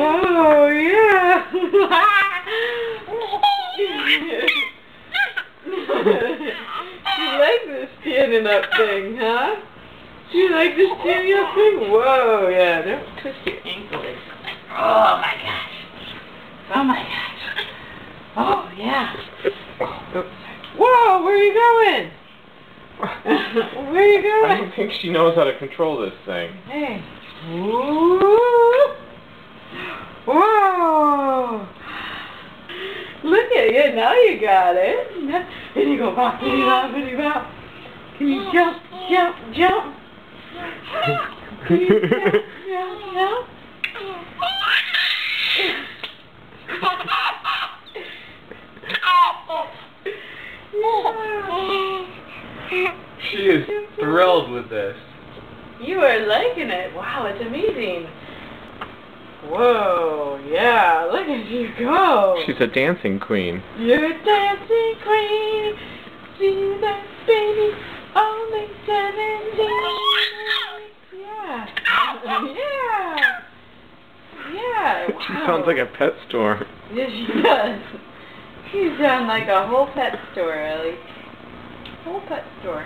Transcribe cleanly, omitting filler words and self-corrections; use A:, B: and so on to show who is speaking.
A: Oh, yeah. You like this standing up thing, huh? You like this standing up thing? Whoa, yeah. Don't twist your ankle. Oh, my gosh. Oh, my gosh. Oh, yeah. Oops. Whoa, where are you going? Where are you going?
B: I don't think she knows how to control this thing.
A: Hey. Woo. Whoa. Look at you. Now you got it. And you go bop, bitty bop, bitty bop. Can you jump, jump, jump? Can you jump, jump, jump?
B: She is thrilled with this.
A: You are liking it. Wow, it's amazing. Whoa, yeah, look at you go.
B: She's a dancing queen.
A: You're a dancing queen. See that baby, only 17. Yeah. Yeah. Yeah. Wow.
B: She sounds like a pet store.
A: Yes, she does. She sounds like a whole pet store, Ellie. Whole pet store.